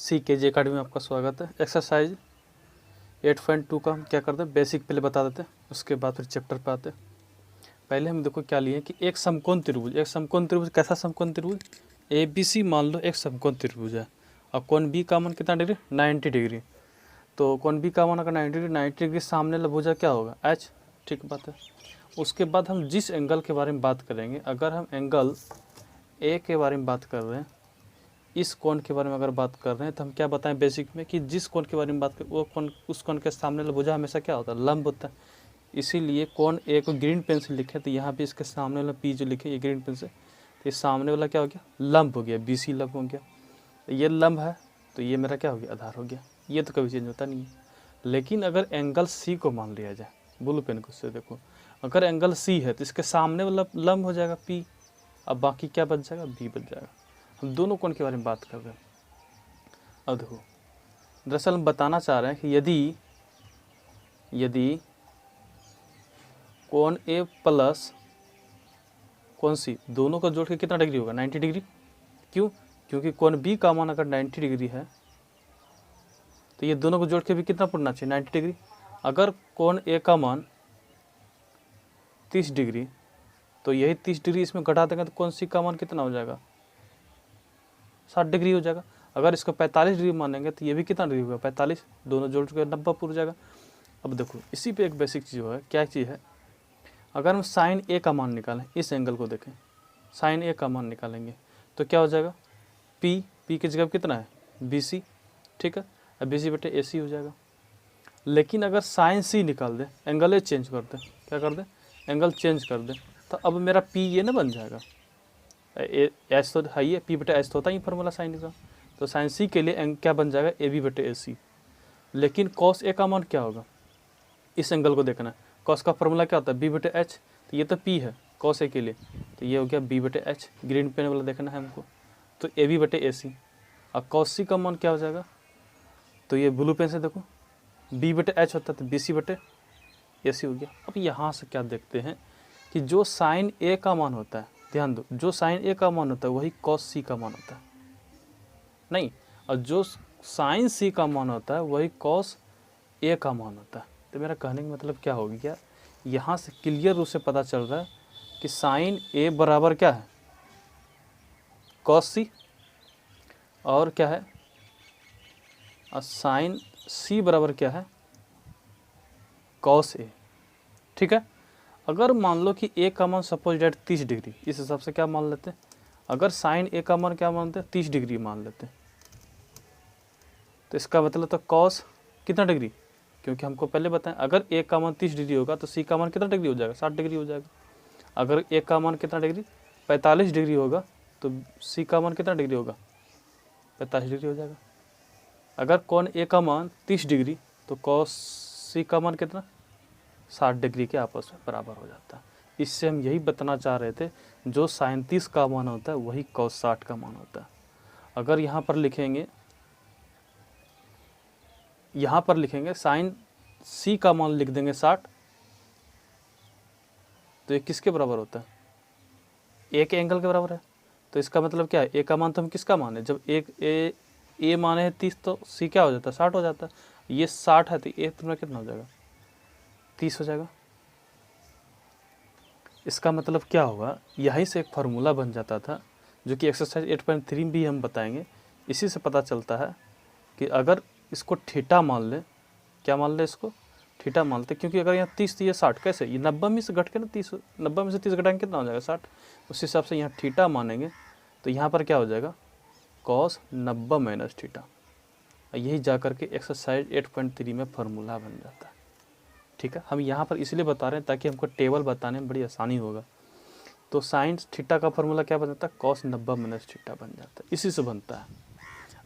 CKG academy में आपका स्वागत है। एक्सरसाइज 8.2 का हम क्या करते हैं, बेसिक पहले बता देते हैं, उसके बाद फिर चैप्टर पे आते हैं। पहले हम देखो क्या लिए कि एक समकोण त्रिभुज कैसा समकोण त्रिभुज, ABC मान लो एक समकोण त्रिभुज है और कोण B का मान कितना डिग्री, 90 डिग्री। तो कोण B का मान अगर 90 डिग्री सामने वाला भुजा क्या होगा, H। ठीक बात है। उसके बाद हम जिस एंगल के बारे में बात करेंगे, अगर हम एंगल A के बारे में बात कर रहे हैं, इस कोण के बारे में अगर बात कर रहे हैं, तो हम क्या बताएं बेसिक में कि जिस कोण के बारे में बात करें वो कोण, उस कोण के सामने वाला भुजा हमेशा क्या होता है, लंब होता है। इसीलिए कोण A को ग्रीन पेन से लिखे तो यहाँ पे इसके सामने वाला P जो लिखे ये ग्रीन पेन से, तो ये सामने वाला क्या हो गया, लंब हो गया, BC लंब हो गया। ये लंब है तो ये मेरा क्या हो गया, आधार हो गया। ये तो कभी चेंज होता नहीं है। लेकिन अगर एंगल C को मान लिया जाए, ब्लू पेन को से देखो, अगर एंगल C है तो इसके सामने वाला लंब हो जाएगा P, अब बाकी क्या बच जाएगा, B बच जाएगा। हम दोनों कोण के बारे में बात कर रहे हैं। अब देखो, दरअसल हम बताना चाह रहे हैं कि यदि कोण A प्लस कोण C दोनों का जोड़ के कितना डिग्री होगा, 90 डिग्री। क्यों, क्योंकि कोण B का मान अगर 90 डिग्री है तो ये दोनों को जोड़ के भी कितना पड़ना चाहिए, 90 डिग्री। अगर कोण A का मान 30 डिग्री तो यही 30 डिग्री इसमें घटा देंगे तो कोण C का मान कितना हो जाएगा, 60 डिग्री हो जाएगा। अगर इसको 45 डिग्री मानेंगे तो ये भी कितना डिग्री होगा, 45, दोनों जोड़ के 90 पूरा जाएगा। अब देखो इसी पे एक बेसिक चीज़ है, क्या चीज़ है, अगर हम साइन A का मान निकालें, इस एंगल को देखें, साइन A का मान निकालेंगे तो क्या हो जाएगा, P की जगह कितना है, BC। ठीक है, अब BC बटे AC हो जाएगा। लेकिन अगर साइन C निकाल दे, एंगल चेंज कर दे, क्या कर दे, एंगल चेंज कर दे, तो अब मेरा P ये ना बन जाएगा, एच तो है ही है, P बटे एच तो होता ही फॉर्मूला साइन का। तो साइन C के लिए क्या बन जाएगा, AB बटे AC। लेकिन कॉस A का मान क्या होगा, इस एंगल को देखना है, कॉस का फॉर्मूला क्या होता है, B बटे एच, तो ये तो P है कॉस A के लिए, तो ये हो गया B बटे एच, ग्रीन पेन वाला देखना है हमको, तो AB बटे AC। और कॉस C का मान क्या हो जाएगा, तो ये ब्लू पेन से देखो, B बटे एच होता है तो BC बटे AC हो गया। अब यहाँ से क्या देखते हैं कि जो साइन A का मान होता है, ध्यान दो, जो साइन A का मान होता है वही कॉस C का मान होता है, नहीं, और जो साइन C का मान होता है वही कॉस A का मान होता है। तो मेरा कहने का मतलब क्या हो गया, यहाँ से क्लियर रूप से पता चल रहा है कि साइन A बराबर क्या है, कॉस C, और क्या है, और साइन C बराबर क्या है, कॉस A। ठीक है, अगर मान लो कि A का मान सपोज डेट 30 डिग्री, इस हिसाब से क्या मान लेते हैं, अगर साइन A का मान क्या मानते हैं, 30 डिग्री मान लेते हैं, तो इसका मतलब तो कॉस कितना डिग्री, क्योंकि हमको पहले बताएं अगर A का मान 30 डिग्री होगा तो C का मान कितना डिग्री हो जाएगा, 60 डिग्री हो जाएगा। अगर A का मान कितना डिग्री, 45 डिग्री होगा तो C का मान कितना डिग्री होगा, 45 डिग्री हो जाएगा। अगर कोण A का मान 30 डिग्री तो कॉस C का मान कितना, 60 डिग्री के आपस में बराबर हो जाता है। इससे हम यही बताना चाह रहे थे, जो साइन 30 का मान होता है वही कॉस 60 का मान होता है। अगर यहाँ पर लिखेंगे साइन C का मान लिख देंगे 60, तो ये किसके बराबर होता है, A के एंगल के बराबर है। तो इसका मतलब क्या है, A का मान तो हम किसका मान है, जब एक A माने है 30 तो C क्या हो जाता है, 60 हो जाता है। ये 60 है तो A तुम्हारा कितना हो जाएगा, 30 हो जाएगा। इसका मतलब क्या होगा, यहीं से एक फार्मूला बन जाता था जो कि एक्सरसाइज 8.3 भी हम बताएंगे। इसी से पता चलता है कि अगर इसको थीटा मान ले, क्या मान ले, इसको थीटा मानते, क्योंकि अगर यहाँ 30 तो ये 60, कैसे, ये 90 में से घट के ना 30, 90 में से 30 घटाएंगे कितना हो जाएगा, 60। उस हिसाब से यहाँ थीटा मानेंगे तो यहाँ पर क्या हो जाएगा, कॉस 90 माइनस थीटा। यही जा करके एक्सरसाइज 8.3 में फार्मूला बन जाता है। ठीक है, हम यहाँ पर इसलिए बता रहे हैं ताकि हमको टेबल बताने में बड़ी आसानी होगा। तो साइन थीटा का फार्मूला क्या बन जाता है, कॉस 90 माइनस थीटा बन जाता है, इसी से बनता है।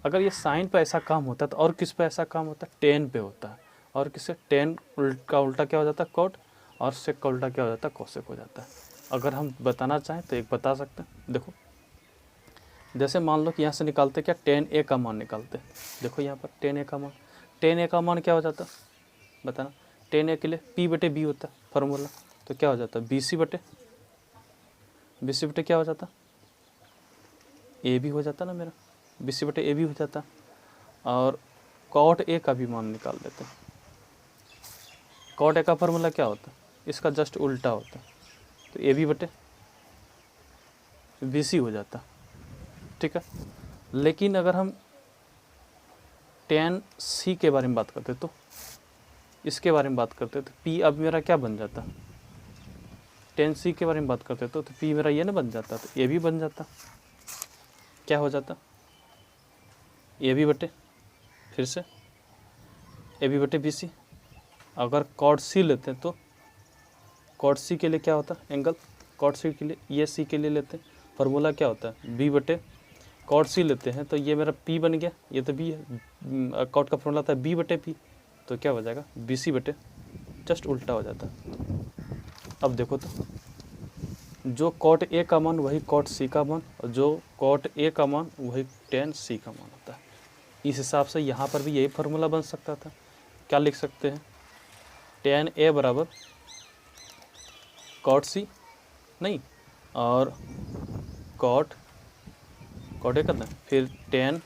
अगर ये साइन पे ऐसा काम होता है तो और किस पे ऐसा काम होता है, टेन पे होता है, और किससे, टेन का उल्टा क्या हो जाता है, कॉट, और सेक का उल्टा क्या हो जाता है, कोसेक हो जाता है। अगर हम बताना चाहें तो एक बता सकते हैं, देखो जैसे मान लो कि यहाँ से निकालते क्या, टेन A का मान निकालते, देखो यहाँ पर टेन A का मान क्या हो जाता है, बताना, टेन A के लिए P बटे B होता है फार्मूला, तो क्या हो जाता है, BC बटे क्या हो जाता, AB हो जाता ना मेरा, BC बटे AB हो जाता। और कॉट ए का भी मान निकाल लेते हैं। कॉट ए का फॉर्मूला क्या होता है, इसका जस्ट उल्टा होता है, तो ए बी बटे बी सी हो जाता, ठीक है। लेकिन अगर हम tan सी के बारे में बात करते तो इसके बारे में बात करते तो पी अब मेरा क्या बन जाता, tan सी के बारे में बात करते तो पी मेरा ये ना बन जाता, तो ए भी बन जाता, क्या हो जाता, ए बी बटे फिर से ए बी बटे बी सी। अगर कॉट सी लेते हैं तो कॉट सी के लिए क्या होता एंगल, कॉट सी के लिए ये सी के लिए लेते हैं, फार्मूला क्या होता है बी बटे कॉट सी लेते हैं तो ये मेरा पी बन गया, ये तो बी है, कॉट का फॉर्मूला था बी बटे पी, तो क्या हो जाएगा बी सी बटे, जस्ट उल्टा हो जाता। अब देखो तो जो कॉट ए का मान वही कॉट सी का मान, और जो कॉट ए का मान वही tan सी का मान होता है। इस हिसाब से यहाँ पर भी यही फार्मूला बन सकता था। क्या लिख सकते हैं, tan ए बराबर कॉट सी नहीं और कॉट ए करते हैं, फिर tan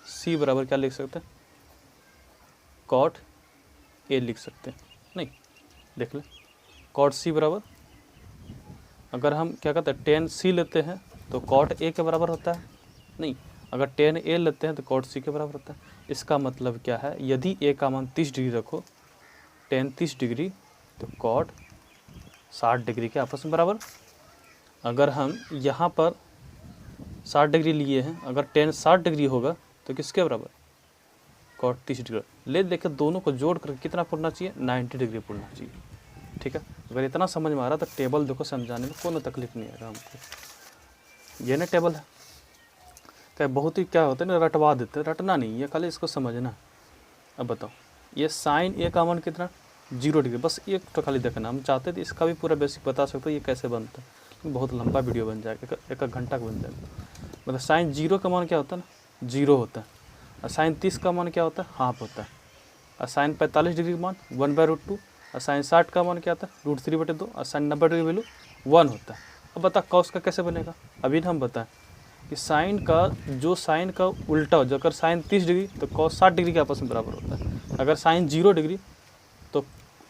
सी बराबर क्या लिख सकते हैं, कॉट ए लिख सकते हैं। नहीं देख ले, कॉट सी बराबर अगर हम क्या कहते हैं tan सी लेते हैं तो कॉट ए के बराबर होता है, नहीं अगर tan ए लेते हैं तो कॉट सी के बराबर होता है। इसका मतलब क्या है, यदि ए का मान 30 डिग्री रखो, tan 30 डिग्री तो कॉट 60 डिग्री के आपस में बराबर। अगर हम यहाँ पर 60 डिग्री लिए हैं, अगर tan 60 डिग्री होगा तो किसके बराबर, कॉट 30 डिग्री। ले देकर दोनों को जोड़ कर कितना पड़ना चाहिए, 90 डिग्री पड़ना चाहिए, ठीक है। अगर इतना समझ में आ रहा तो टेबल देखो, समझाने में कोई तकलीफ नहीं आएगा हमको। ये ना टेबल है, क्या बहुत ही क्या होता है ना, रटवा देते हैं, रटना नहीं, ये खाली इसको समझना। अब बताओ ये साइन ए का मान कितना 0 डिग्री, बस एक तो खाली देखना। हम चाहते थे इसका भी पूरा बेसिक बता सकते हो ये कैसे बनता है, बहुत लंबा वीडियो बन जाएगा, एक घंटा का बन जाएगा। मतलब साइन 0 का मान क्या होता है ना, 0 होता है, और साइन 30 का मान क्या होता है, हाफ होता है, और साइन 45 डिग्री का मान 1/√2, और साइन 60 का मान क्या आता है √3/2, और साइन 90 डिग्री वैल्यू 1 होता है। अब बता कॉस का कैसे बनेगा, अभी हम बताएं कि साइन का जो साइन का उल्टा हो, जो अगर साइन 30 डिग्री तो कॉस 60 डिग्री के आपस में बराबर होता है। अगर साइन 0 डिग्री तो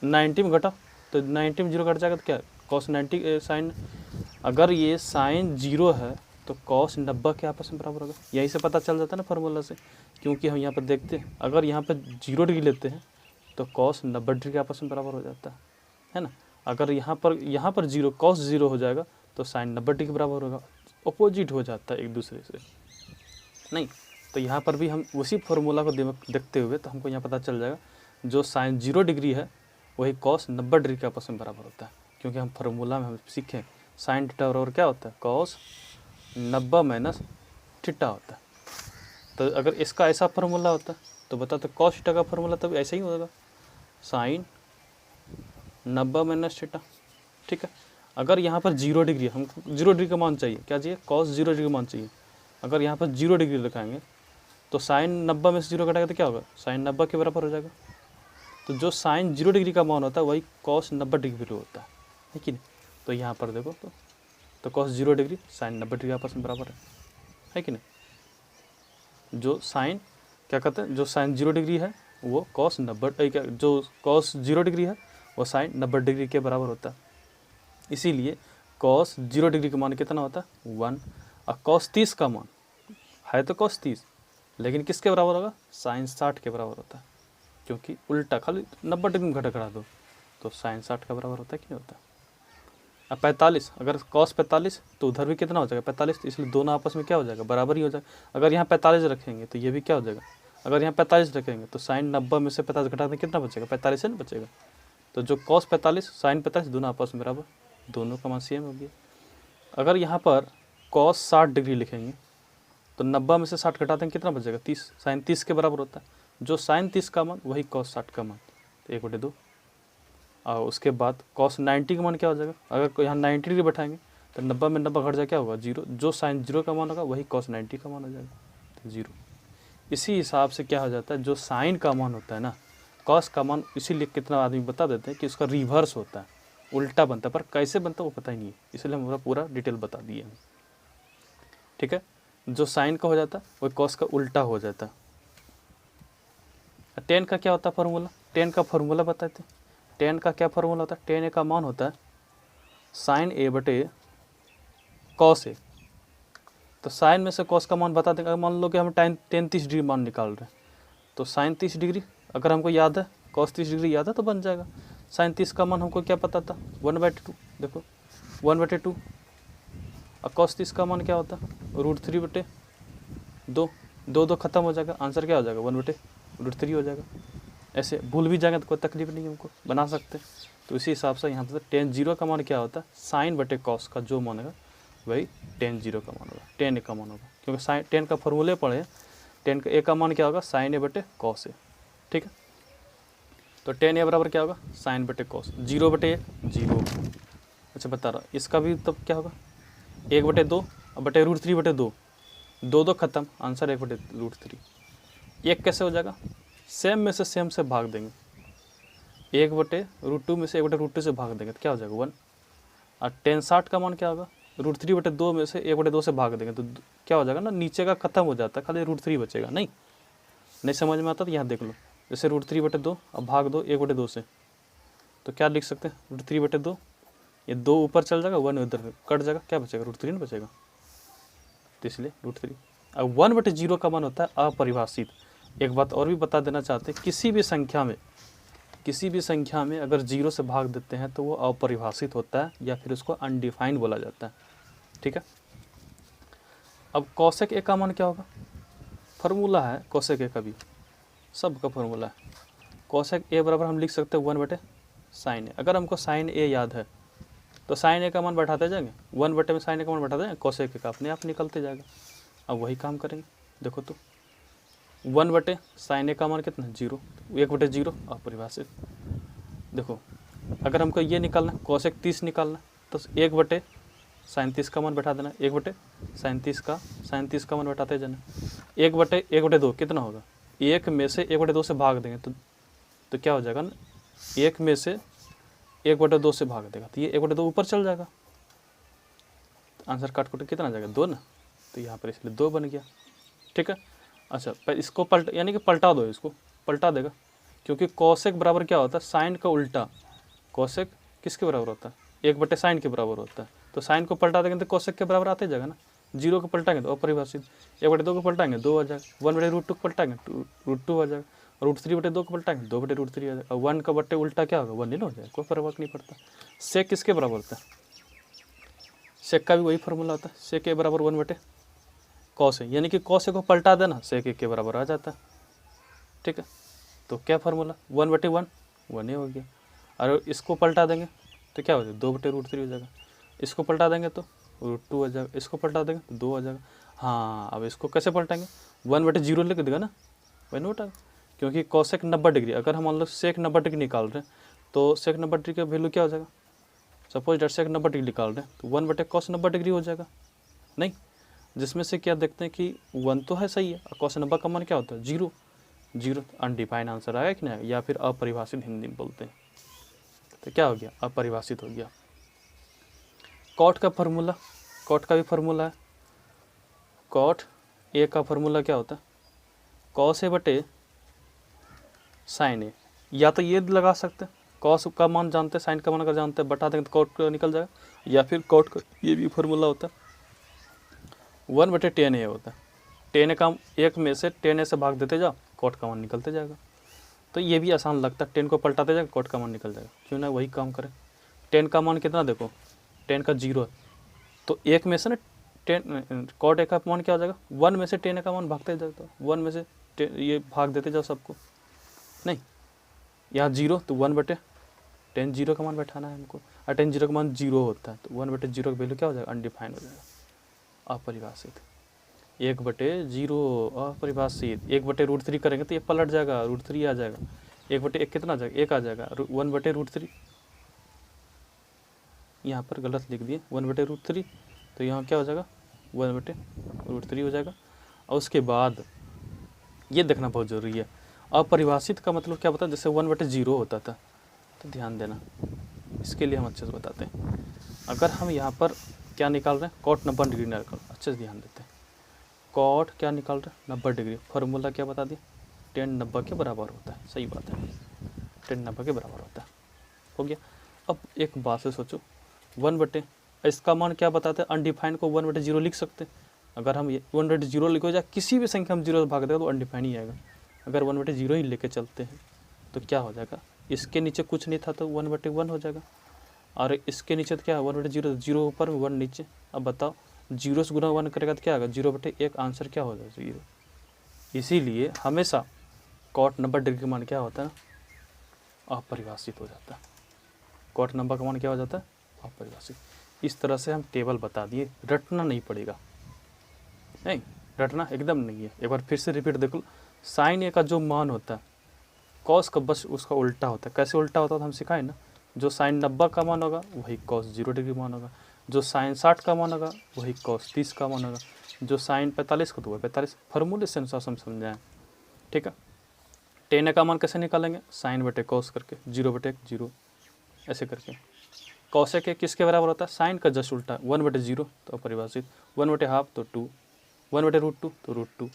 90 में घटा तो 90 में 0 घट जाएगा तो क्या कॉस 90 साइन, अगर ये साइन 0 है तो कॉस 90 के आपस में बराबर होगा। यहीं से पता चल जाता है ना फार्मूला से, क्योंकि हम यहाँ पर देखते हैं अगर यहाँ पर 0 डिग्री लेते हैं तो कॉस 90 डिग्री के आपस में बराबर हो जाता है ना। अगर यहाँ पर 0 कॉस 0 हो जाएगा तो साइन 90 डिग्री के बराबर होगा, अपोजिट हो जाता है एक दूसरे से। नहीं तो यहाँ पर भी हम उसी फार्मूला को देखते हुए तो हमको यहाँ पता चल जाएगा जो साइन 0 डिग्री है वही कॉस 90 डिग्री के आपस में बराबर होता है, क्योंकि हम फार्मूला में हम सीखें साइन थीटा बराबर क्या होता है, कॉस 90 माइनस थीटा होता है। तो अगर इसका ऐसा फार्मूला होता तो बता तो कॉस थीटा का फार्मूला तब ऐसा ही होगा, साइन 90 माइनस थीटा, ठीक है। अगर यहाँ पर 0 डिग्री, हमको 0 डिग्री का मान चाहिए, क्या चाहिए कॉस 0 डिग्री का मान चाहिए। अगर यहाँ पर 0 डिग्री रखाएंगे तो साइन 90 में से 0 घटाएगा तो क्या होगा, साइन 90 के बराबर हो जाएगा। तो जो साइन 0 डिग्री का मान होता है वही कॉस 90 डिग्री होता है कि नहीं। तो यहाँ पर देखो तो कॉस 0 डिग्री साइन 90 डिग्री आपस में बराबर है कि नहीं। जो साइन क्या कहते हैं, जो साइन 0 डिग्री है वो कॉस 90, जो कॉस 0 डिग्री है वो साइन 90 डिग्री के बराबर होता है। इसीलिए कॉस 0 डिग्री का मान कितना होता है 1, और कॉस 30 का मान है तो कॉस 30, लेकिन किसके बराबर होगा, साइन 60 के बराबर होता है, क्योंकि उल्टा खाली 90 डिग्री में घटा दो तो साइन 60 का बराबर होता है कि नहीं होता। अब 45, अगर कॉस 45 तो उधर भी कितना हो जाएगा 45, तो इसलिए दोनों आपस में क्या हो जाएगा, बराबर ही हो जाएगा। अगर यहाँ 45 रखेंगे तो ये भी क्या हो जाएगा, अगर यहाँ 45 रखेंगे तो साइन 90 में से 45 घटा दें कितना बचेगा, 45 से नहीं बचेगा। तो जो कॉस 45 साइन 45 दोनों आपस में बराबर, दोनों का मान सेम हो गया। अगर यहाँ पर कॉस 60 डिग्री लिखेंगे तो 90 में से 60 घटा दें कितना बचेगा 30, साइन 30 के बराबर होता है। जो साइन 30 का मान वही कॉस 60 का मान, तो 1/2। और उसके बाद कॉस 90 का मान क्या हो जाएगा, अगर यहाँ 90 डिग्री बैठाएंगे तो 90 में 90 घट जाए क्या होगा 0, जो साइन 0 का मान होगा वही कॉस 90 का मान हो जाएगा, तो 0। इसी हिसाब से क्या हो जाता है, जो साइन का मान होता है ना कॉस का मान, इसीलिए कितना आदमी बता देते हैं कि उसका रिवर्स होता है, उल्टा बनता है, पर कैसे बनता है वो पता ही नहीं है, इसलिए हम पूरा डिटेल बता दिए हैं, ठीक है। जो साइन का हो जाता है वो कॉस का उल्टा हो जाता है, टेन का क्या होता है फार्मूला, टेन का फार्मूला बताते हैं। टेन का क्या फार्मूला होता है, टेन ए का मान होता है साइन ए बटे कॉस ए। तो साइन में से कॉस का मान बता देंगे। मान लो कि हम टेन 30 डिग्री मान निकाल रहे हैं, तो साइन 30 डिग्री अगर हमको याद है, कॉस 30 डिग्री याद है तो बन जाएगा। साइन 30 का मान हमको क्या पता था 1/2, देखो 1/2। और कॉस 30 का मान क्या होता है √3/2, 2 खत्म हो जाएगा, आंसर क्या हो जाएगा 1/√3 हो जाएगा। ऐसे भूल भी जाएंगे तो कोई तकलीफ नहीं, हमको बना सकते। तो इसी हिसाब से यहाँ पर टेन जीरो का मान क्या होता है, साइन बटे कॉस का जो मान होगा वही टेन जीरो का मान होगा, टेन ए का मान होगा। क्योंकि साइन टेन का फॉर्मूले पढ़े, टेन का ए का मान क्या होगा साइन ए बटे कॉस ए, ठीक है। तो टेन ए बराबर क्या होगा साइन बटे कॉस, 0/ए 0। अच्छा बता रहा इसका भी तब क्या होगा 1/2 बटे √3/2, 2 खत्म, आंसर 1/√3। एक कैसे हो जाएगा, सेम में से सेम से भाग देंगे, 1/√2 में से 1/√2 से भाग देंगे तो क्या हो जाएगा 1। और टेन 60 का मान क्या होगा √3/2 में से 1/2 से भाग देंगे तो क्या हो जाएगा ना, नीचे का खत्म हो जाता है, खाली √3 बचेगा। नहीं समझ में आता तो यहाँ देख लो, जैसे √3/2 अब भाग दो 1/2 से, तो क्या लिख सकते हैं √3/2, ये 2 ऊपर चल जाएगा, 1 इधर कट जाएगा, क्या बचेगा √3 नहीं बचेगा, तो इसलिए √3। अब 1/0 का मान होता है अपरिभाषित। एक बात और भी बता देना चाहते हैं, किसी भी संख्या में अगर 0 से भाग देते हैं तो वो अपरिभाषित होता है या फिर उसको अनडिफाइंड बोला जाता है, ठीक है। अब कॉसेक ए का मान क्या होगा, फार्मूला है कॉसेक ए का भी, सबका फार्मूला है। कॉसेक ए बराबर हम लिख सकते हैं 1/sin ए। अगर हमको साइन ए याद है तो साइन ए का मान बैठाते जाएंगे, 1/, में साइन ए का मान बैठाते जाएंगे, कॉसेक ए का अपने आप निकलते जाएगा। अब वही काम करेंगे, देखो तो 1/sin ए का मान कितना 0, 1/0 अपरिभाषित। देखो अगर हमको ये निकालना है कॉसेक 30 निकालना तो 1/sin 30 का मान बैठा देना, 1/sin 30 का मान बैठाते जाना। 1/2 कितना होगा, 1 में से 1/2 से भाग देंगे तो क्या हो जाएगा ना, 1 में से 1/2 से भाग देगा तो ये 1/2 ऊपर चल जाएगा, तो आंसर काट कितना आ जाएगा 2 ना, तो यहाँ पर इसलिए 2 बन गया, ठीक है। अच्छा पर इसको यानी कि पलटा दो, इसको पलटा देगा, क्योंकि कॉसेक बराबर क्या होता है साइन का उल्टा। कॉसेक किसके बराबर होता है 1/sin के बराबर होता है, तो साइन को पलटा देंगे तो कॉसेक के बराबर आते जाएगा ना। 0 को पलटाएंगे तो अपरिभाषित, 1/2 को पलटाएंगे 2 आ जाएगा, 1/√2 को पलटाएंगे √2 आ जाएगा, √3/2 को पलटाएंगे 2/√3 आ जाएगा। 1 का बट्टे उल्टा क्या होगा 1 नहीं हो जाएगा, कोई फर्क नहीं पड़ता। सेक किसके बराबर होता है, सेक का भी वही फार्मूला होता है, सेक ए बराबर 1/cos है, यानी कि cos ए को पलटा देना सेक ए के बराबर आ जाता है, ठीक है। तो क्या फार्मूला 1/1 1 हो गया, और इसको पलटा देंगे तो क्या हो जाएगा 2/√3 हो जाएगा, इसको पलटा देंगे तो √2 हो जाएगा, इसको पलटा देंगे तो 2 हो जाएगा। हाँ अब इसको कैसे पलटाएंगे 1/0 लिख देगा ना, वही नोट है, क्योंकि कॉसेक 90 डिग्री, अगर हम मान लो सेक 90 डिग्री निकाल रहे हैं तो सेक 90 डिग्री का वैल्यू क्या हो जाएगा, सपोज डेट सेक 90 डिग्री निकाल रहे हैं तो 1/cos 90 डिग्री हो जाएगा। नहीं, जिसमें से क्या देखते हैं कि 1 तो है सही है, और cos 90 का मान क्या होता है 0, अनडिफाइंड आंसर आएगा कि नहीं, या फिर अपरिभाषित हिंदी में बोलते हैं, तो क्या हो गया अपरिभाषित हो गया। कॉट का फार्मूला, कॉट का भी फार्मूला है, कॉट ए का फार्मूला क्या होता है cos ए बटे साइन ए, या तो ये लगा सकते हैं cos का मान जानते हैं, साइन का मान अगर जानते हैं बता देंगे तो कॉट का निकल जाएगा, या फिर कॉट का ये भी फार्मूला होता है 1/tan ए होता है, tan ए का 1 में से tan ए से भाग देते जाओ कॉट का मान निकलते जाएगा। तो ये भी आसान लगता है, 10 को पलटाते जाएगा कॉट का मान निकल जाएगा, क्यों ना वही काम करें। 10 का मान कितना देखो 10 का 0 है, तो 1 में से ना 10 कॉट ए का मान क्या हो जाएगा 1 में से tan ए का मान भागते जाओ, तो 1 में से ये भाग देते जाओ सबको, नहीं यहाँ 0 तो 1/tan 0 का मान बैठाना है हमको, और tan 0 का मान 0 होता है, तो 1/0 का वैल्यू क्या हो जाएगा अनडिफाइंड हो जाएगा, अपरिभाषित। 1/0 अपरिभाषित, 1/√3 करेंगे तो ये पलट जाएगा √3 आ जाएगा, 1/1 कितना आ जाएगा 1 आ जाएगा, 1/√3 यहाँ पर गलत लिख दिए 1/√3, तो यहाँ क्या हो जाएगा 1/√3 हो जाएगा। और उसके बाद ये देखना बहुत ज़रूरी है, अपरिभाषित का मतलब क्या बताया, जैसे 1/0 होता था, तो ध्यान देना इसके लिए हम अच्छे से बताते हैं। अगर हम यहाँ पर क्या निकाल रहे हैं कॉट 90 डिग्री निकाल, अच्छे से ध्यान देते हैं, कॉट क्या निकाल रहे हैं 90 डिग्री, फार्मूला क्या बता दिए tan 90 के बराबर होता है। सही बात है, tan 90 के बराबर होता है। हो गया। अब एक बात से सोचो, 1/, इसका मान क्या बताते हैं, अनडिफाइन को 1/0 लिख सकते हैं। अगर हम 1/0 लिखो या किसी भी संख्या हम 0 से भाग देगा तो अनडिफाइन ही आएगा। अगर 1/0 ही लेके चलते हैं तो क्या हो जाएगा, इसके नीचे कुछ नहीं था तो 1/1 हो जाएगा, और इसके नीचे तो क्या है 1/0, 0 ऊपर में 1 नीचे। अब बताओ 0 से गुना 1 करेगा तो क्या आएगा, 0/1, आंसर क्या हो जाएगा 0। इसीलिए हमेशा cot 90 डिग्री का मान क्या होता है, अपरिभाषित हो जाता है। cot 90 का मान क्या हो जाता है, अपरिभाषित। इस तरह से हम टेबल बता दिए, रटना नहीं पड़ेगा, नहीं रटना एकदम नहीं है। एक बार फिर से रिपीट देखो, साइन ए का जो मान होता है कॉस का बस उसका उल्टा होता है। कैसे उल्टा होता है तो हम सिखाए ना, जो साइन 90 का मान होगा वही कॉस 0 डिग्री मान होगा, जो साइन 60 का मान होगा वही कॉस 30 का मान होगा, जो साइन 45 का तो वह 45। फार्मूले से अनुसार हम समझाएं, ठीक है। tan का मान कैसे निकालेंगे, साइन बटे कॉस करके, 0/0 ऐसे करके। कॉसेक किसके बराबर होता है, साइन का जस्ट उल्टा, 1/0 तो अपरिभाषित, 1/2 तो 2, 1/√2 तो √2।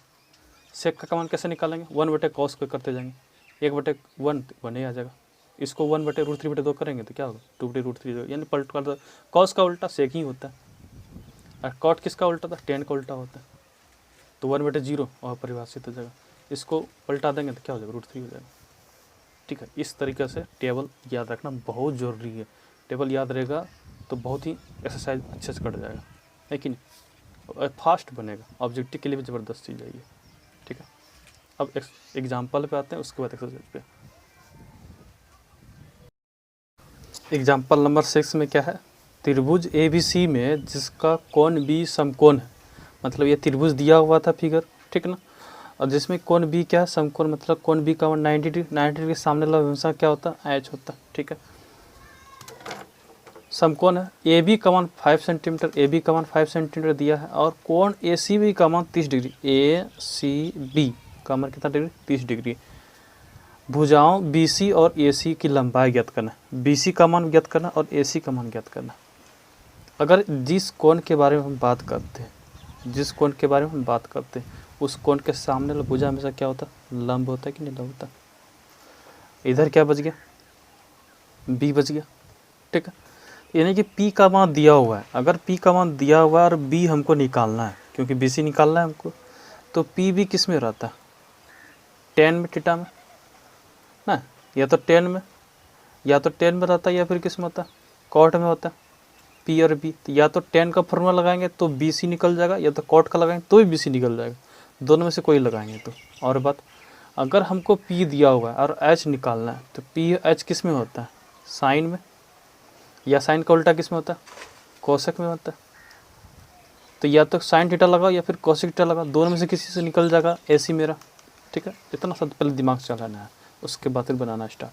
सेक का मान कैसे निकालेंगे, 1/cos को करते जाएंगे, 1/1 1 ही आ जाएगा। इसको 1/√3/2 करेंगे तो क्या होगा, 2/√3, यानी पलट कर दो। कॉस का उल्टा सेक ही होता है, और कॉट किसका उल्टा था, tan का उल्टा होता है, तो 1/0 और परिभाषित हो जाएगा। इसको पलटा देंगे तो क्या हो जाएगा, √3 हो जाएगा। ठीक है, इस तरीके से टेबल याद रखना बहुत ज़रूरी है। टेबल याद रहेगा तो बहुत ही एक्सरसाइज अच्छे से कर जाएगा, है कि नहीं, फास्ट बनेगा, ऑब्जेक्टिव के लिए भी ज़बरदस्त चीज़ है ये। ठीक है, अब एग्जाम्पल पे आते हैं, उसके बाद एक्सरसाइज पे। एग्जाम्पल नंबर 6 में क्या है, त्रिभुज ABC में जिसका कोण B समकोण है, मतलब ये त्रिभुज दिया हुआ था फिगर, ठीक ना, और जिसमें कोण B क्या है, समकोण, मतलब कोण B का 90 डिग्री, 90 डिग्री सामने वाला हमेशा क्या होता है, H होता है। ठीक है, समकोण है, AB का मान 5 सेंटीमीटर, AB का मान 5 सेंटीमीटर दिया है, और कोण ACB का मान 30 डिग्री, ACB का मान कितना डिग्री, 30 डिग्री। भुजाओं BC और AC की लंबाई ज्ञात करना, BC का मान ज्ञात करना और AC का मान ज्ञात करना। अगर जिस कोण के बारे में हम बात करते हैं, जिस कोण के बारे में हम बात करते हैं, उस कोण के सामने वाला भुजा हमेशा क्या होता है, लंब होता है कि नहीं लंब होता। इधर क्या बच गया, B बच गया। ठीक है, यानी कि P का मान दिया हुआ है, अगर P का मान दिया हुआ है और B हमको निकालना है, क्योंकि BC निकालना है हमको, तो P भी किस में रहता है, tan में, थीटा में ना, या तो tan में, या तो tan में रहता है, या फिर किस में होता है, cot में होता है। P और B, तो या तो tan का फॉर्मूला लगाएंगे तो BC निकल जाएगा, या तो cot का लगाएंगे तो भी BC निकल जाएगा, दोनों में से कोई लगाएंगे तो। और बात, अगर हमको P दिया हुआ है और H निकालना है, तो P H किस में होता है, साइन में, या साइन का उल्टा किस में होता है, कोसेक में होता है। तो या तो साइन थीटा लगाओ या फिर कोसेक थीटा लगाओ, दोनों में से किसी से निकल जाएगा AC मेरा। ठीक है, इतना सा पहले दिमाग चलाना है, उसके बाद फिर बनाना स्टार्ट।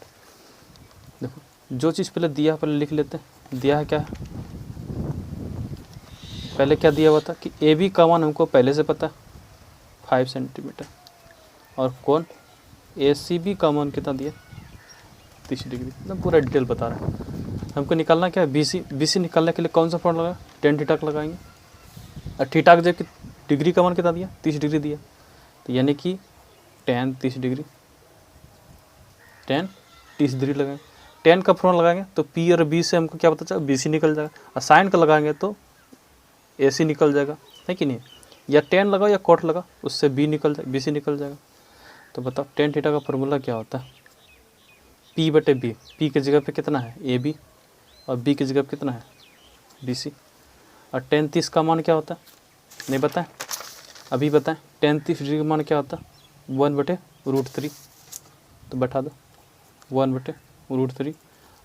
देखो, जो चीज़ पहले दिया पहले लिख लेते हैं। दिया है क्या है, पहले क्या दिया हुआ था कि AB का मान हमको पहले से पता है 5 सेंटीमीटर, और कोण ACB का मान कितना दिया, 30 डिग्री। एकदम पूरा डिटेल बता रहा है। हमको निकालना क्या है, BC निकालने के लिए कौन सा फॉर्मूला लगाएं, tan थीटा का लगाएंगे, और थीटा का जब डिग्री का मान कितना दिया, 30 डिग्री दिया, तो यानी कि tan 30 डिग्री, tan 30 डिग्री लगाएंगे। tan का फॉर्मूला लगाएंगे तो P और B से हमको क्या पता चला, BC निकल जाएगा, और साइन का लगाएंगे तो AC निकल जाएगा, है कि नहीं। या tan लगाओ या cot लगा, उससे B निकल जाएगा, BC निकल जाएगा। तो बताओ tan थीटा का फॉर्मूला क्या होता है, P/B। P की जगह पे कितना है, AB, और B की जगह पे कितना है, BC। और tan 30 का मान क्या होता है, नहीं बताएं, अभी बताएं। tan 30 डिग्री का मान क्या होता है, 1/√3, तो बैठा दो 1/√3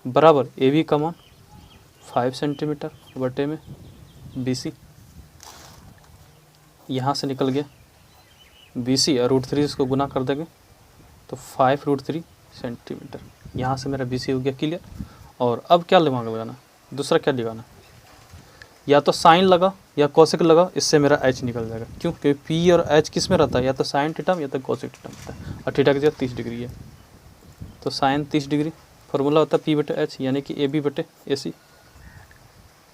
बराबर AB का मान 5 सेंटीमीटर बटे में BC। यहाँ से निकल गया BC और √3 इसको गुना कर देंगे तो 5√3 सेंटीमीटर। यहाँ से मेरा BC हो गया क्लियर। और अब क्या दिमाग लगाना, दूसरा क्या लगाना, या तो साइन लगा या कोसेक लगा, इससे मेरा H निकल जाएगा। क्यों, क्योंकि P और H किस में रहता है, या तो साइन थीटा में या तो कोसेक थीटा में रहता है, और थीटा की जगह 30 डिग्री है, तो साइन 30 डिग्री फॉर्मूला होता है P/H, यानी कि AB/AC।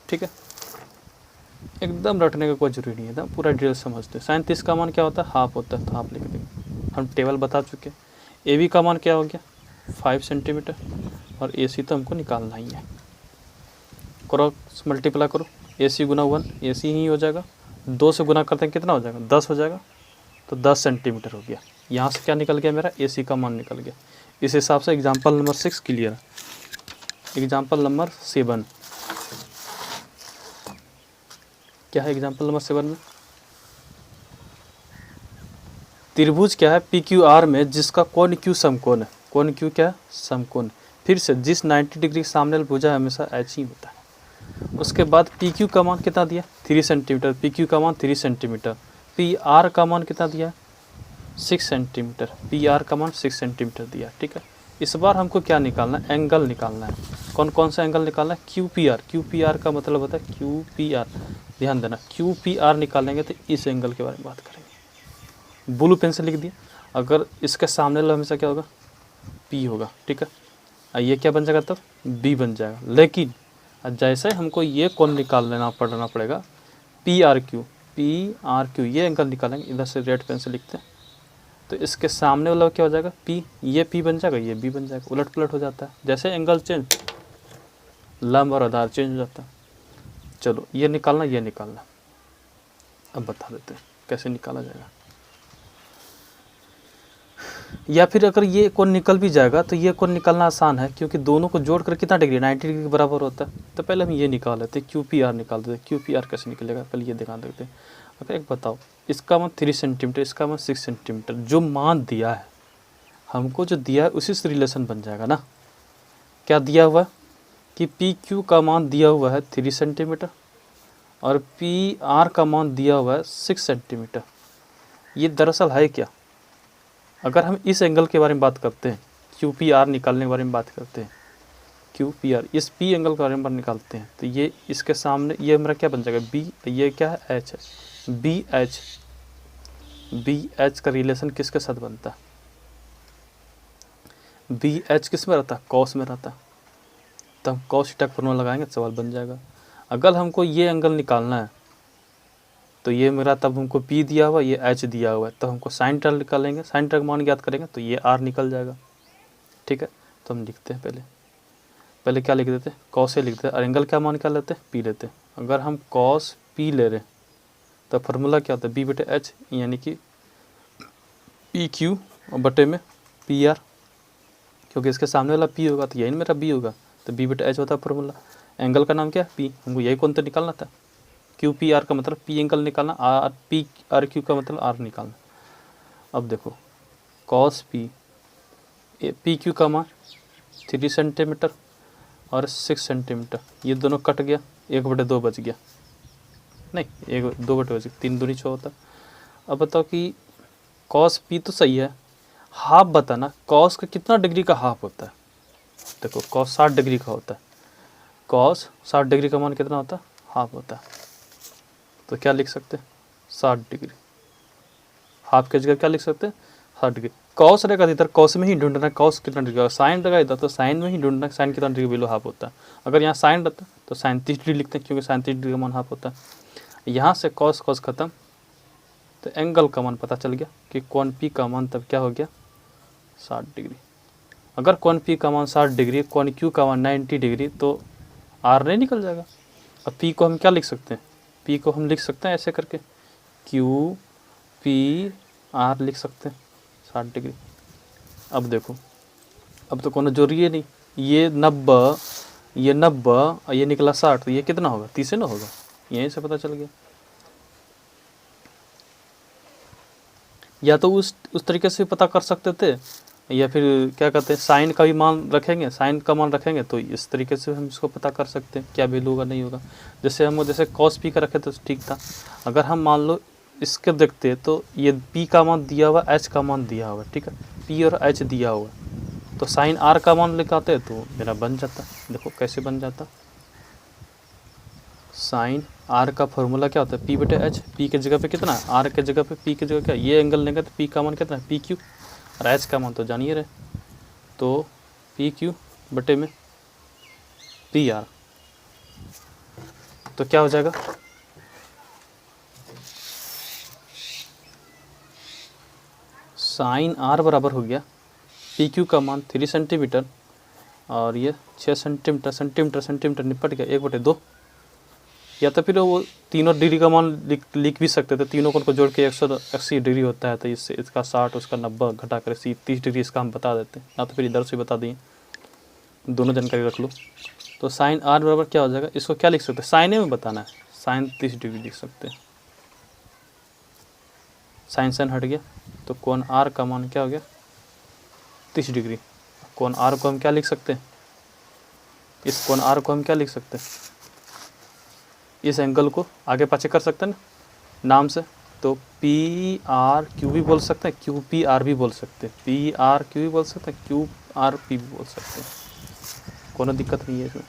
ठीक है, एकदम रटने का कोई जरूरी नहीं है, एकदम पूरा डिटेल समझते हैं। साइन 30 का मान क्या होता है, हाफ होता है, तो हाफ लिख देंगे। हम टेबल बता चुके। ए बी का मान क्या हो गया 5 सेंटीमीटर और ए सी तो हमको निकालना ही है। क्रॉस मल्टीप्लाई करो, ए सी गुना 1 ए सी ही हो जाएगा, 2 से गुना करते हैं कितना हो जाएगा 10 हो जाएगा, तो 10 सेंटीमीटर हो गया। यहाँ से क्या निकल गया मेरा ए सी का मान निकल गया। इस हिसाब से एग्जाम्पल नंबर 6 क्लियर है। एग्जाम्पल नंबर 7 क्या है? एग्जाम्पल नंबर 7 में त्रिभुज क्या है पी क्यू आर में जिसका कोण क्यू समकोण है। कोण क्यू क्या है? समकोण। फिर से जिस 90 डिग्री सामने वाला भुजा हमेशा एच ही होता है। उसके बाद पी क्यू का मान कितना दिया 3 सेंटीमीटर, पी क्यू का मान 3 सेंटीमीटर, पी आर का मान कितना दिया 6 सेंटीमीटर, पी आर का मान 6 सेंटीमीटर दिया। ठीक है, इस बार हमको क्या निकालना है? एंगल निकालना है। कौन कौन सा एंगल निकालना है? Q P R. Q P R का मतलब होता है क्यू पी आर, ध्यान देना। क्यू पी आर निकालेंगे तो इस एंगल के बारे में बात करेंगे। ब्लू पेन से लिख दिया। अगर इसके सामने वाला हमेशा क्या होगा पी होगा। ठीक है, ये क्या बन जाएगा तब बी बन जाएगा। लेकिन जैसे हमको ये कोण निकाल लेना पड़ेगा पी आर क्यू, ये एंगल निकालेंगे। इधर से रेड पेन से लिखते हैं तो इसके सामने वाला क्या हो जाएगा पी, ये पी बन जाएगा, ये बी बन जाएगा। उलट पुलट हो जाता है, जैसे एंगल चेंज लंब और आधार चेंज हो जाता है। चलो ये निकालना, ये निकालना, अब बता देते हैं कैसे निकाला जाएगा। या फिर अगर ये कोण निकल भी जाएगा तो ये कोण निकालना आसान है, क्योंकि दोनों को जोड़ कर कितना डिग्री 90 डिग्री के बराबर होता है। तो पहले हम ये निकाल लेते हैं, क्यू पी आर निकाल देते हैं। क्यू पी आर कैसे निकलेगा पहले ये दिखा देते हैं। अगर एक बताओ, इसका मान 3 सेंटीमीटर, इसका मान 6 सेंटीमीटर, जो मान दिया है हमको, जो दिया है उसी से रिलेशन बन जाएगा ना। क्या दिया हुआ है कि पी क्यू का मान दिया हुआ है 3 सेंटीमीटर और पी आर का मान दिया हुआ है 6 सेंटीमीटर। ये दरअसल है क्या? अगर हम इस एंगल के बारे में बात करते हैं, क्यू पी आर निकालने के बारे में बात करते हैं, क्यू पी आर इस पी एंगल के बारे में निकालते हैं, तो ये इसके सामने ये मेरा क्या बन जाएगा बी, ये क्या है एच है, बी एच का रिलेशन किसके साथ बनता है? बी एच किस में रहता है? कॉस में रहता है। तो हम कॉस थीटा का फॉर्मूला लगाएंगे, सवाल बन जाएगा। अगर हमको ये एंगल निकालना है तो ये मेरा तब हमको P दिया हुआ, ये H दिया हुआ है, तो हमको साइन थीटा निकालेंगे, साइन थीटा का मान ज्ञात करेंगे तो ये R निकल जाएगा। ठीक है, तो हम लिखते हैं पहले क्या लिख देते हैं कॉस ए लिख देते हैं, और एंगल क्या मान निकाल लेते हैं P लेते हैं। अगर हम कॉस P ले रहे हैं तो फार्मूला क्या होता है B बटे H, यानी कि पी क्यू बटे में पी आर, क्योंकि इसके सामने वाला P होगा तो यही मेरा B होगा, तो B बटे H होता है फार्मूला। एंगल का नाम क्या है P, हमको यही कौन तो निकालना था। क्यू पी आर का मतलब पी एंगल निकालना, आर पी आर क्यू का मतलब आर निकालना। अब देखो कॉस पी क्यू का मान 3 सेंटीमीटर और 6 सेंटीमीटर, ये दोनों कट गया, 1/2 बच गया, नहीं 2/2 बच गया, 3 दूनी 6 होता। अब बताओ कि कॉस पी तो सही है, हाफ बताना कॉस का कितना डिग्री का हाफ होता है। देखो कॉस 60 डिग्री का होता है, कॉस 60 डिग्री का मान कितना होता है? हाफ होता है। तो क्या लिख सकते हैं 60 डिग्री, हाफ के जगह क्या लिख सकते हैं 60 डिग्री। कॉस रहेगा इधर, कॉस में ही ढूंढना है कॉस कितना डिग्री, साइन रहेगा इधर तो साइन में ही ढूंढना है साइन कितना डिग्री बिलो हाफ होता है। अगर यहाँ साइन रहता है तो साइन 30 डिग्री लिखते हैं, क्योंकि साइन 30 डिग्री का मान हाफ होता है। यहाँ से कॉस कॉस खत्म, तो एंगल का मान पता चल गया कि कोण पी का मान तब क्या हो गया 60 डिग्री। अगर कोण पी का मान 60 डिग्री, कोण क्यू का मान 90 डिग्री, तो आर नहीं निकल जाएगा। अब पी को हम क्या लिख सकते हैं, पी को हम लिख सकते हैं ऐसे करके क्यू पी आर लिख सकते हैं 60 डिग्री। अब देखो, अब तो कोनो जरूरी है नहीं, ये 90 और ये निकला 60, तो ये कितना होगा 30 ना होगा, यहीं से पता चल गया। या तो उस तरीके से पता कर सकते थे, या फिर क्या कहते हैं साइन का भी मान रखेंगे, साइन का मान रखेंगे तो इस तरीके से हम इसको पता कर सकते हैं क्या वैल्यू होगा नहीं होगा। जैसे कॉस पी का रखे तो ठीक था। अगर हम मान लो इसके देखते हैं तो ये पी का मान दिया हुआ, एच का मान दिया हुआ, ठीक है, पी और एच दिया हुआ, तो साइन आर का मान लिखाते हैं तो मेरा बन जाता। देखो कैसे बन जाता, साइन आर का फॉर्मूला क्या होता है पी बटे एच, पी के जगह पे कितना है आर के जगह पे, पी के जगह क्या, ये एंगल लेंगे तो पी का मान कितना है पी क्यू, और एच का मान तो जानिए रहे, तो पी क्यू बटे में पी आर, तो क्या हो जाएगा साइन आर बराबर हो गया पी क्यू का मान 3 सेंटीमीटर और ये 6 सेंटीमीटर सेंटीमीटर सेंटीमीटर निपट गया 1/2। या तो फिर वो तीनों डिग्री का मान लिख भी सकते थे, तीनों कोण को जोड़ के 180 डिग्री होता है, तो इससे इसका 60 उसका 90 घटा कर 30 डिग्री इसका हम बता देते हैं, या तो फिर इधर से बता दिए, दोनों जानकारी रख लो। तो साइन आर बराबर क्या हो जाएगा, इसको क्या लिख सकते हैं, साइन ए में बताना है, साइन 30 डिग्री लिख सकते हैं। साइन साइन हट गया तो कोण आर का मान क्या हो गया 30 डिग्री। कोण आर को हम क्या लिख सकते हैं, इस कोण आर को हम क्या लिख सकते हैं, इस एंगल को आगे पाछे कर सकते हैं ना नाम से, तो पी आर क्यू भी बोल सकते हैं, क्यू पी आर भी बोल सकते हैं, पी आर क्यू भी बोल सकते हैं, क्यू आर पी भी बोल सकते हैं, कोनो दिक्कत नहीं है इसमें।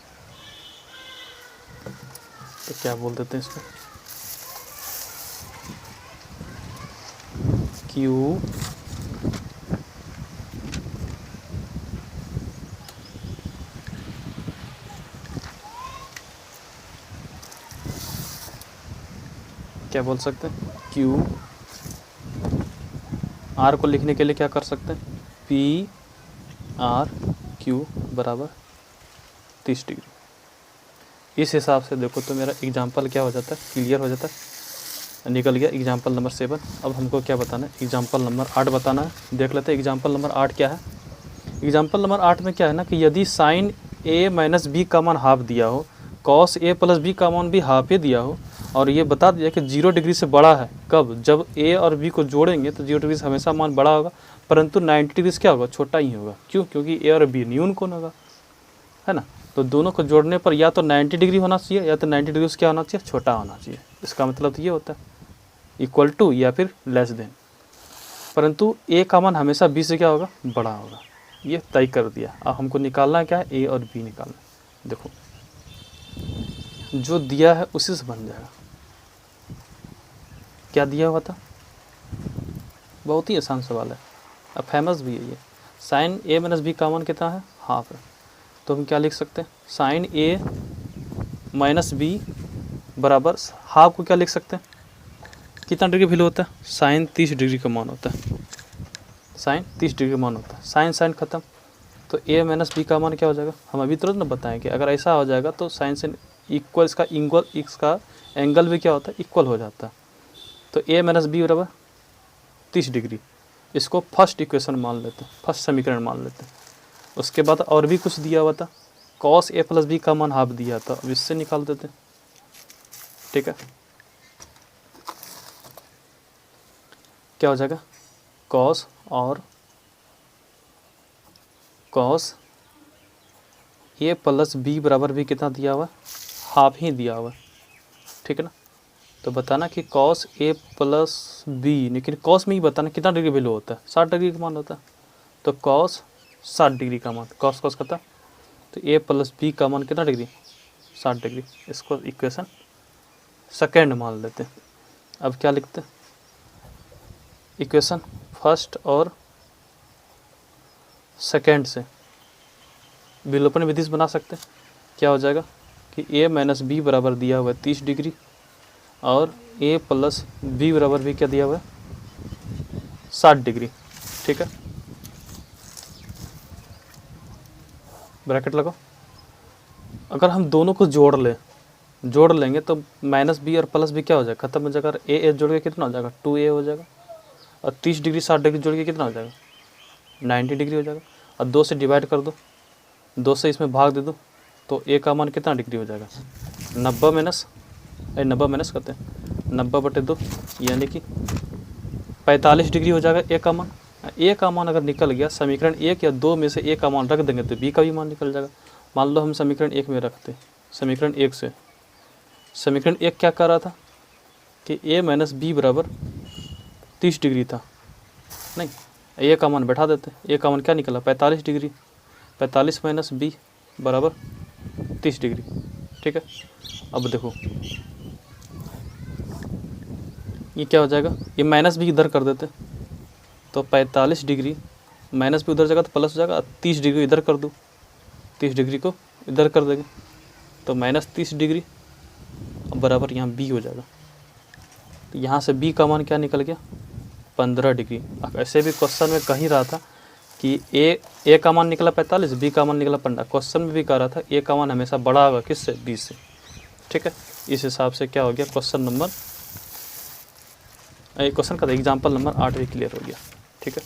तो क्या बोल देते हैं इसमें, क्यू क्या बोल सकते हैं, क्यू आर को लिखने के लिए क्या कर सकते हैं, पी आर क्यू बराबर 30 डिग्री। इस हिसाब से देखो तो मेरा एग्जाम्पल क्या हो जाता है, क्लियर हो जाता है, निकल गया एग्जाम्पल नंबर 7। अब हमको क्या बताना है, एग्जाम्पल नंबर 8 बताना है। देख लेते हैं एग्जाम्पल नंबर 8 क्या है। एग्जाम्पल नंबर 8 में क्या है ना कि यदि साइन ए माइनस बी का मान हाफ दिया हो, कॉस ए प्लस बी का मान भी हाफ ही दिया हो, और ये बता दिया कि 0 डिग्री से बड़ा है, कब, जब ए और बी को जोड़ेंगे तो 0 डिग्री से हमेशा मान बड़ा होगा, परंतु 90 डिग्री से क्या होगा, छोटा ही होगा। क्यों, क्योंकि ए और बी न्यून कोण होगा, है ना। तो दोनों को जोड़ने पर या तो 90 डिग्री होना चाहिए या तो 90 डिग्री से क्या होना चाहिए, छोटा होना चाहिए। इसका मतलब तो ये होता है इक्वल टू या फिर लेस देन, परंतु ए का मान हमेशा बी से क्या होगा, बड़ा होगा। ये तय कर दिया। अब हमको निकालना है क्या है, ए और बी निकालना है। देखो जो दिया है उसी से बन जाएगा। क्या दिया हुआ था, बहुत ही आसान सवाल है, अब फेमस भी है ये। साइन ए माइनस बी का मान कितना है, हाफ है, तो हम क्या लिख सकते हैं, साइन ए माइनस बी बराबर हाफ को क्या लिख सकते हैं, कितना डिग्री वैल्यू होता है, साइन 30 डिग्री का मान होता है, साइन 30 डिग्री का मान होता है। साइन साइन खत्म, तो ए माइनस बी का मान क्या हो जाएगा, हम अभी तुरंत ना बताएंगे। अगर ऐसा हो जाएगा तो साइन से इक्वल, इसका एंगल भी क्या होता है, इक्वल हो जाता है। तो ए माइनस बी बराबर 30 डिग्री, इसको फर्स्ट इक्वेशन मान लेते हैं, फर्स्ट समीकरण मान लेते हैं। उसके बाद और भी कुछ दिया हुआ था, कॉस ए प्लस बी का मान हाफ दिया था, अब इससे निकाल देते हैं। ठीक है, क्या हो जाएगा, कॉस और कॉस ए प्लस बी बराबर भी कितना दिया हुआ, हाफ ही दिया हुआ। ठीक है ना, तो बताना कि कॉस ए प्लस बी, लेकिन कॉस में ही बताना कितना डिग्री वैल्यू होता है, 60 डिग्री का मान होता है। तो कॉस 60 डिग्री का मान, कॉस कॉस करता, तो ए प्लस बी का मान कितना डिग्री, 60 डिग्री। इसको इक्वेशन सेकेंड मान लेते हैं। अब क्या लिखते हैं, इक्वेशन फर्स्ट और सेकेंड से विलोपन विधि से बना सकते हैं। क्या हो जाएगा कि ए माइनस बी बराबर दिया हुआ है 30 डिग्री और ए प्लस बी बराबर भी क्या दिया हुआ है, 60 डिग्री। ठीक है, ब्रैकेट लगाओ। अगर हम दोनों को जोड़ लेंगे तो माइनस बी और प्लस बी क्या हो जाएगा, खत्म हो जाएगा। ए जोड़ के कितना हो जाएगा, 2a हो जाएगा, और 30 डिग्री 60 डिग्री जोड़ के कितना हो जाएगा, 90 डिग्री हो जाएगा। और 2 से डिवाइड कर दो, 2 से इसमें भाग दे दो, तो ए का मान कितना डिग्री हो जाएगा, 90 माइनस करते हैं 90/2, यानी कि 45 डिग्री हो जाएगा ए का मान। ए का मान अगर निकल गया, समीकरण 1 या 2 में से ए का मान रख देंगे तो बी का भी मान निकल जाएगा। मान लो हम समीकरण 1 में रखते, समीकरण 1 से, समीकरण 1 क्या कर रहा था कि ए माइनस बी बराबर 30 डिग्री था, नहीं, ए का मान बैठा देते, ए का मान क्या निकला, 45 डिग्री, 45 माइनस बी बराबर 30 डिग्री। ठीक है, अब देखो ये क्या हो जाएगा, ये माइनस भी इधर कर देते, तो 45 डिग्री माइनस भी उधर जाएगा तो प्लस हो जाएगा, 30 डिग्री इधर कर दो, 30 डिग्री को इधर कर देंगे तो माइनस 30 डिग्री बराबर यहाँ बी हो जाएगा। तो यहाँ से बी का मान क्या निकल गया, 15 डिग्री। अब ऐसे भी क्वेश्चन में कहीं रहा था कि ए का मान निकला 45, बी का मान निकला 15। क्वेश्चन में भी कह रहा था ए का मान हमेशा बड़ा होगा किससे, बी से। ठीक है, इस हिसाब से क्या हो गया, क्वेश्चन नंबर, क्वेश्चन का एग्जाम्पल नंबर 8 भी क्लियर हो गया। ठीक है।